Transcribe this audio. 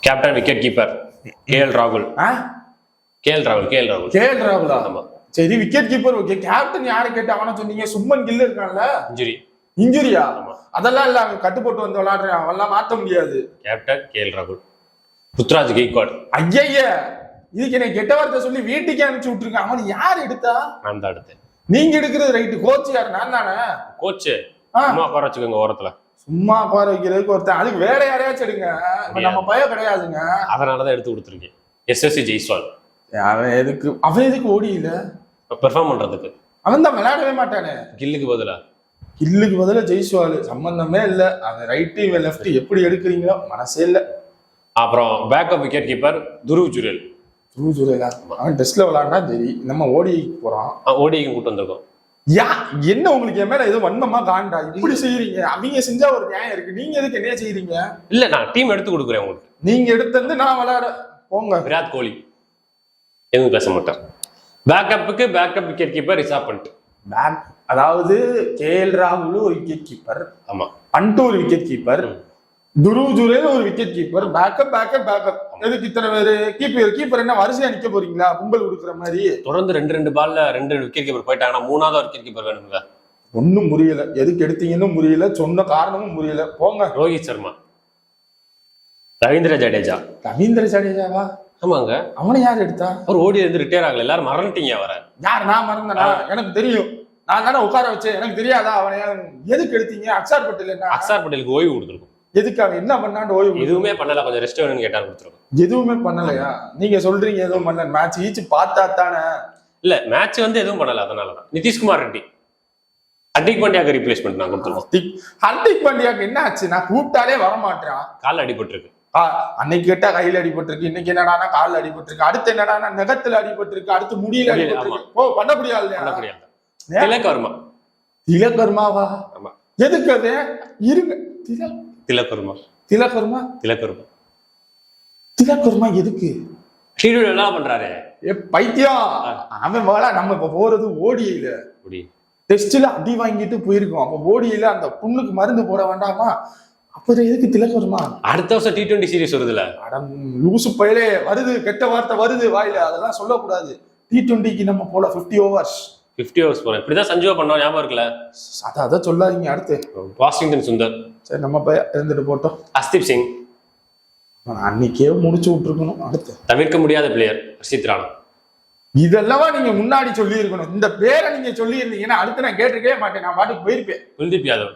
Captain wicket keeper KL ராகுல். KL ராகுலா? ஆமா. சரி, விக்கெட் கீப்பர் ஓகே. கேப்டன் யாரை கேட்டு அவன சொன்னீங்க? சுப்மன் கில் இருக்கான்ல, இன்ஜுரியா? அதெல்லாம் இல்ல, அவன் கட்டு போட்டு வந்து விளையாடுறேன், அவெல்லாம் மாத்த முடியாது. கேப்டன் கேஎல் ராகுல். ருத்ராஜ் கெய்க்வாட். ஐயா, இதுக்கு என்ன கெட்ட வார்த்தை சொல்லி வீட்டுக்கே அனுப்பிச்சு விட்டுருக்கான். அவன் யார் எடுத்தா? நான் தான் எடுத்தேன். நீங்க எடுக்கிறது ரைட்டு, கோச் யார்? நான் தானே கோச். சும்மா உட்கார வச்சுக்கோங்க ஓரத்துல. சும்மா உட்கார வைக்கிறதுக்கு ஒருத்தன், அதுக்கு வேற யாரையாச்சும் எடுங்க. நம்ம பையன் கிடையாதுங்க. அதனாலதான் எடுத்து கொடுத்துருக்கேன். எஸ்எஸ்சி ஜெய்ஸ்வால். அவன் எதுக்கு ஓடியில பெர்ஃபார்ம் பண்றதுக்கு? அவன் தான் விளையாடவே மாட்டானே. கில்லுக்கு பதிலா ஜெய்ஸ்வால். சம்பந்தமே இல்ல. அவன் ரைட்டு இவன் லெஃப்ட், எப்படி எடுக்கிறீங்களோ மனசே இல்ல. அப்புறம் backup wicket keeper Dhruv Jurel. அவன் டெஸ்ட்ல விளையாண்டா சரி, நம்ம ஓடி போறான். ஓடிக்கு கூட்டு வந்திருக்கோம். என்ன உங்களுக்கு என் மேல ஏதோ வன்மமா காண்டா? இப்படி செய்யறீங்க. அவங்க செஞ்சா ஒரு நியாயம் இருக்கு, நீங்க எதுக்கு என்ன செய்யறீங்க? இல்ல, நான் டீம் எடுத்து கொடுக்குறேன் உங்களுக்கு. நீங்க எடுத்து நான் விளையாட போங்க. விராட் கோலி எதுவும் பேச மாட்டார். பேக்கப்புக்கு backup wicket keeper Rishabh Pant. அதாவது கேஎல் ராகுல் ஒரு விக்கெட் கீப்பர், ஆமா, பண்ட் ஒரு விக்கெட் கீப்பர், துருவ் ஜுரேல் ஒரு விக்கெட் கீப்பர். பேக்கப் எதுக்கு இத்தனை பேரு? கீப்பர் என்ன வரிசையா நிக்க போறீங்களா கும்பல் கொடுக்குற மாதிரி? தொடர்ந்து ரெண்டு பால்ல 2 விக்கெட் கீப்பர் போயிட்டாங்கன்னா 3வது விக்கெட் கீப்பர் வேணுங்க. ஒன்னும் புரியல, எதுக்கு எடுத்தீங்கன்னு புரியல, சொன்ன காரணமும் புரியல. போங்க. ரோஹித் சர்மா. ரவீந்திர ஜடேஜாவா? ஆமாங்க. அவனை யார் எடுத்தா? அவர் ஓடி இருந்து ரிட்டையர் ஆகல, எல்லாரும் மறந்துட்டீங்க அவரை. யார்? நான் மறந்தனா? எனக்கு தெரியும், நான் தானே உட்கார வச்சேன். எனக்கு தெரியாதா? அவனை எதுக்கு எடுத்தீங்க? அக்ஷர் பட்டேல். என்ன அக்ஷர் பட்டேலுக்கு ஓய்வு கொடுத்துருக்கும். எதுக்கு? அவன் என்ன பண்ணான்னு ஓய்வு? எதுவுமே பண்ணல, கொஞ்சம் ரெஸ்ட் வேணும்னு கேட்டா கொடுத்துருக்கும். எதுவுமே பண்ணலையா? நீங்க சொல்றீங்க எதுவும் பண்ணல. மேட்ச் ஈச்சு பார்த்தா தானே. இல்ல, மேட்ச் வந்து எதுவும் பண்ணல, அதனாலதான். நிதிஷ்குமார் ரெட்டி. ஹர்திக் பாண்டியாக்கு ரீப்ளேஸ்மெண்ட் நான் கொடுத்துருவோம். ஹர்திக் பாண்டியாக்கு என்ன ஆச்சு? நான் கூப்பிட்டாலே வரமாட்டேன். கால் அடிபட்டிருக்கு. அன்னைக்கு கேட்டா கையில அடிபட்டிருக்கு, இன்னைக்கு என்னடானா காலில் அடிபட்டிருக்கு, அடுத்து என்னடானா நகத்துல அடிபட்டிருக்கு, அடுத்து முடியல அடிபட்டிருக்கு. ஓ, பண்ண முடியாது. திலக் வர்மாவா? ஆமா. எதுக்கு அது? இருங்க. திலக் வர்மா எதுக்கு? ஷீடியூல் என்ன பண்றாரு? பைத்தியம். அவன் வேலை. நம்ம இப்ப போறது ஓடியில, டெஸ்ட்ல அடி வாங்கிட்டு போயிருக்கோம். அப்ப ஓடியில அந்த புண்ணுக்கு மருந்து போட வேண்டாமா? அப்புறம் எதுக்கு திலக் வர்மா? அடுத்த வருஷம் T20 சீரிஸ் வருதுல. லூசு பயிலே வருது, கெட்ட வார்த்தை வருது வாயில, அதெல்லாம் சொல்லக்கூடாது. T20க்கு நம்ம போல 50 ஓவர்ஸ் போறோம். இப்படிதான் சஞ்சுவா பண்ணோம், ஞாபகம் இருக்குல்ல? அதான் சொல்லாதீங்க. அடுத்து வாஷிங்டன் சுந்தர். சரி, நம்ம பையன் இருந்துட்டு போட்டோம். ஹர்ஷ்தீப் சிங் அன்னைக்கே முடிச்சு விட்டுருக்கணும். அடுத்து தவிர்க்க முடியாத பிளேயர் ஹர்ஷித் ராணா. இதெல்லாம் நீங்க முன்னாடி சொல்லி இருக்கணும். இந்த பேரை நீங்க சொல்லி இருந்தீங்கன்னா அடுத்து நான் கேட்டிருக்கவே மாட்டேன், நான் பாட்டுக்கு போயிருப்பேன். குல்தீப் யாதவ்.